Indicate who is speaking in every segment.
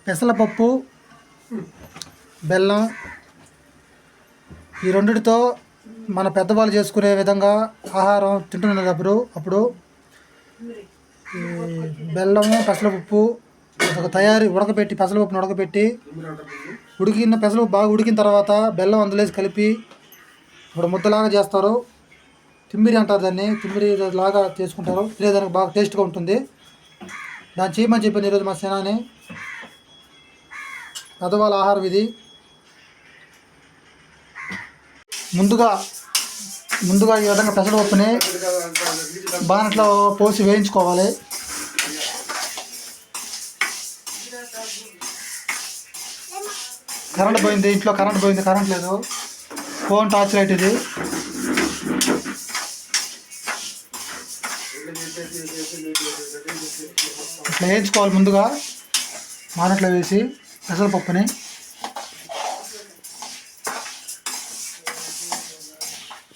Speaker 1: పెసరపప్పు, బెల్లం ఈ రెండిటితో మన పెద్దవాళ్ళు చేసుకునే విధంగా ఆహారం తింటున్నప్పుడు అప్పుడు ఈ బెల్లము పెసరపప్పు ఒక ఉడకబెట్టి పెసరపప్పును ఉడకబెట్టి ఉడికిన పెసరపప్పు బాగా ఉడికిన తర్వాత బెల్లం అందులోసి కలిపి ఇప్పుడు ముద్దలాగా చేస్తారు. తిమ్మిరి అంటారు దాన్ని, తిమ్మిరి లాగా చేసుకుంటారు. తినేదానికి బాగా టేస్ట్గా ఉంటుంది. దాన్ని చేయమని చెప్పింది ఈరోజు మా సేనాని. పెద్దవాళ్ళ ఆహారం ఇది. ముందుగా ఈ విధంగా పెసరపప్పుని బాణట్లో పోసి వేయించుకోవాలి. కరెంట్ పోయింది, ఇంట్లో కరెంట్ పోయింది, కరెంట్ లేదు. ఫోన్ టార్చ్ లైట్ ఇది. ఇట్లా వేయించుకోవాలి. ముందుగా బాణట్లో వేసి పెసరపప్పుని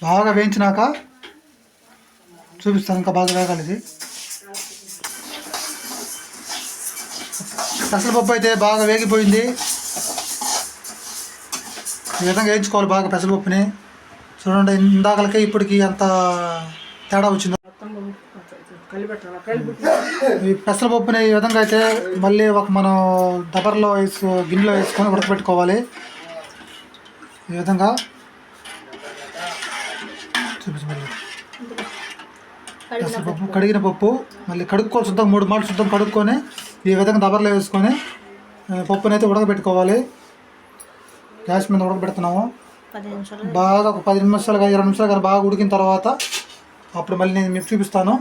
Speaker 1: బాగా వేయించినాక చూపిస్తాను. ఇంకా బాగా వేగాలి ఇది. పెసరపప్పు అయితే బాగా వేగిపోయింది. ఈ విధంగా వేయించుకోవాలి బాగా పెసరపప్పుని. చూడండి, ఇందాకలకే ఇప్పటికి ఎంత తేడా వచ్చిందో. ఈ పెసరపప్పుని ఈ విధంగా అయితే మళ్ళీ మనం దబర్లో గిన్నెలో వేసుకొని ఉడకబెట్టుకోవాలి. ఈ విధంగా చూపించమని పెసరపప్పు కడిగిన పప్పు మళ్ళీ కడుక్కోవాలి. శుద్ధం 3 మాటలు శుద్ధం కడుక్కొని ఈ విధంగా దబర్లో వేసుకొని పప్పుని అయితే ఉడకబెట్టుకోవాలి. గ్యాస్ మీద ఉడకబెడుతున్నాము. బాగా ఒక 10 నిమిషాలు కానీ 20 నిమిషాలు కానీ బాగా ఉడికిన తర్వాత అప్పుడు మళ్ళీ నేను మీకు చూపిస్తాను.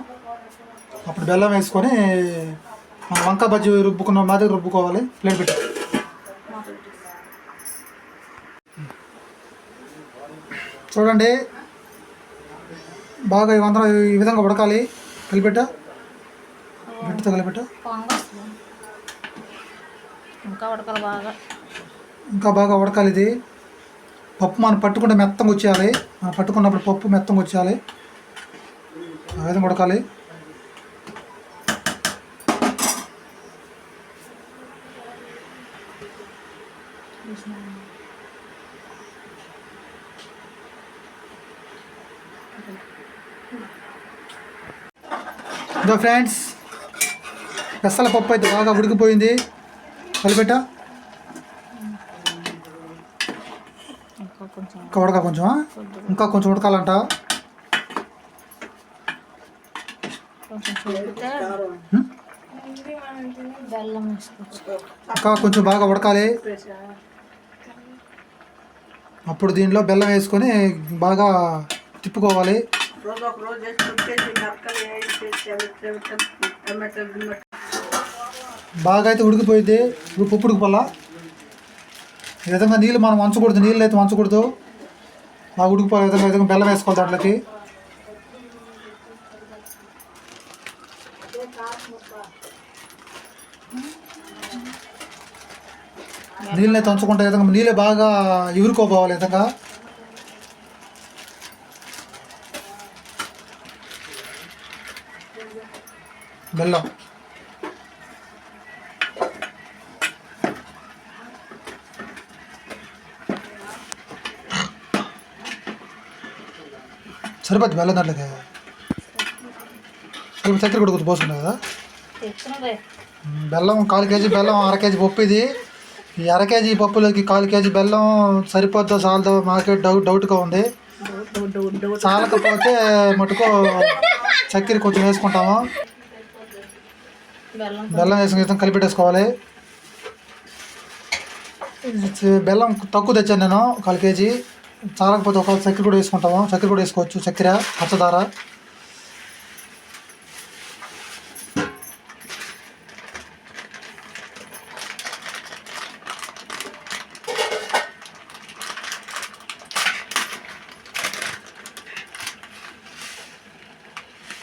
Speaker 1: అప్పుడు బెల్లం వేసుకొని మన వంకాయ బజ్జీ రుబ్బుకున్న మాదిరి రుబ్బుకోవాలి. ప్లేట్ పెట్టి చూడండి, బాగా ఇవంతా ఈ విధంగా ఉడకాలి. కలిపెట్టా గట్టితో కలిపెట్టా ఇంకా బాగా ఉడకాలి. ఇది పప్పు మనం పట్టుకుంటే మెత్తంగా వచ్చేయాలి. మనం పట్టుకున్నప్పుడు పప్పు మెత్తంగా వచ్చేయాలి. ఆ విధంగా ఉడకాలి. ఇదో ఫ్రెండ్స్, పెసరపప్పు అయితే బాగా ఉడికిపోయింది. కలిపెట్టా ఇంకా కొంచెం ఉడకాలంట. ఇంకా కొంచెం బాగా ఉడకాలి. అప్పుడు దీనిలో బెల్లం వేసుకొని బాగా తిప్పుకోవాలి. బాగా అయితే ఉడికిపోయింది. ఇప్పుడు పప్పు ఉడికిపోలా. ఈ విధంగా నీళ్ళు మనం వంచకూడదు, నీళ్ళు అయితే వంచకూడదు. బాగా ఉడికిపోయే విధంగా బెల్లం వేసుకోవాలి దాంట్లోకి. నీళ్ళని అయితే వంచుకుంటే విధంగా నీళ్ళే బాగా ఎగురుకోపోవాలి. విధంగా బెల్లం సరిపోద్ది. బెల్లం దాంట్లోకి చక్కెర కూడా కొద్దిగా పోసుకున్నాయి కదా. బెల్లం 1/4 కేజీ బెల్లం, 1/2 కేజీ పప్పు. ఇది ఈ 1/2 కేజీ పప్పులోకి 1/4 కేజీ బెల్లం సరిపోద్దో చాలదో మాకే డౌట్గా ఉంది. చాలకపోతే మటుకు చక్కెర కొంచెం వేసుకుంటాము. బెల్లం వేసుకుని విధంగా కలిపెట్టేసుకోవాలి. బెల్లం తక్కువ తెచ్చాను నేను, 1/4 కేజీ. చాలకపోతే ఒక చక్కెర కూడా వేసుకుంటాము. చక్కెర కూడా వేసుకోవచ్చు. చక్కెర పచ్చదార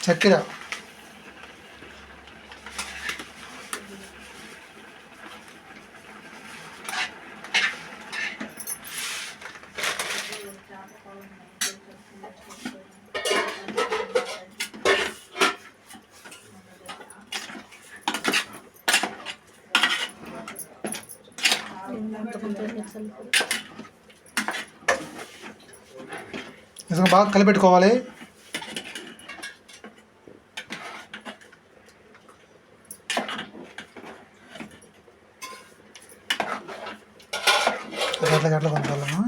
Speaker 1: చక్కెర నిజంగా బాగా కలిపెట్టుకోవాలి. గట్ల గట్ల పంపాలమ్మా.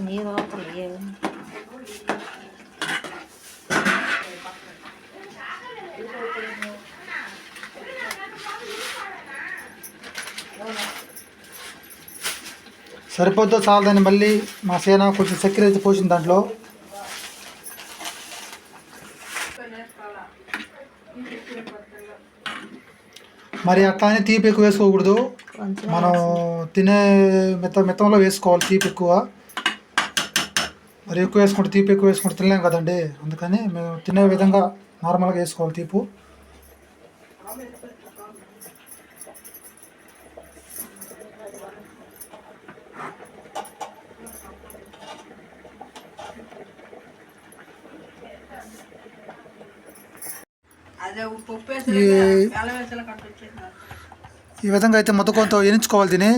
Speaker 2: నీరు
Speaker 1: సరిపోద్దో చాలదని మళ్ళీ మా సేన కొంచెం చక్కెర అయితే పోసింది దాంట్లో. మరి అట్లానే తీపి ఎక్కువ వేసుకోకూడదు. మనం తినే మిత్తంలో వేసుకోవాలి తీపి ఎక్కువ. మరి ఎక్కువ వేసుకుంటే తీపి ఎక్కువ వేసుకుంటే తినలేం కదండి. అందుకని మేము తినే విధంగా నార్మల్గా వేసుకోవాలి తీపు. ఈ విధంగా అయితే మొత్తం ఎనించుకోవాలి దీన్ని.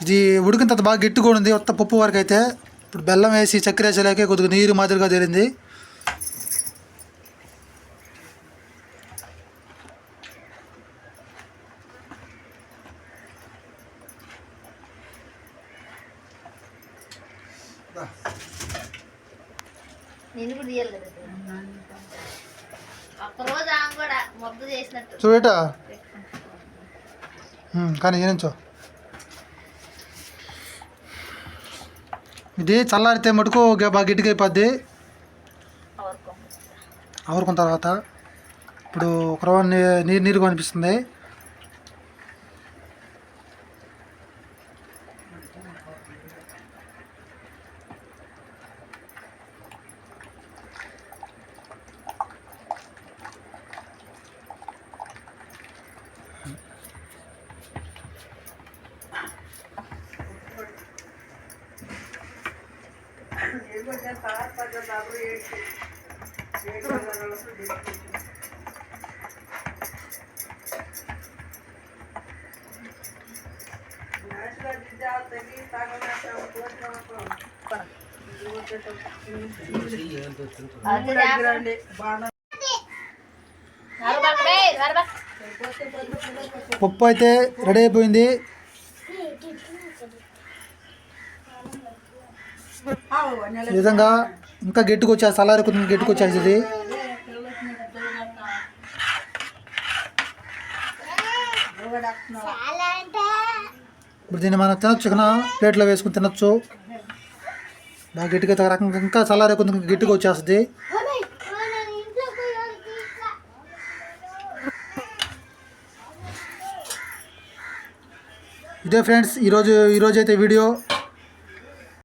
Speaker 1: ఇది ఉడికిన తర్వాత బాగా గట్టిగా ఉంది కొత్త పప్పు వరకు అయితే. ఇప్పుడు బెల్లం వేసి చక్కెర వేసేలాకే కొద్దిగా నీరు మాదిరిగా తేలింది. చూడటా కానీ ఏనుంచో ఇది చల్లారితే మటుకు బాగా గట్టిగా అయిపోద్ది. ఆవురుకున్న తర్వాత ఇప్పుడు ఒక రవ్వ నీరుగా అనిపిస్తుంది. పప్పు అయితే రెడీ అయిపోయింది. ఈ విధంగా ఇంకా గట్టిగా వచ్చేది, సలారి కొంచెం గట్టిగా వచ్చేది. ఇప్పుడు దీన్ని మనం తినొచ్చు, ప్లేట్లో వేసుకుని తినొచ్చు. బాగా గట్టిగా రకంగా ఇంకా చల్లారే కొంచెం గట్టిగా వచ్చేస్తుంది. ఇదే ఫ్రెండ్స్ ఈరోజు అయితే వీడియో.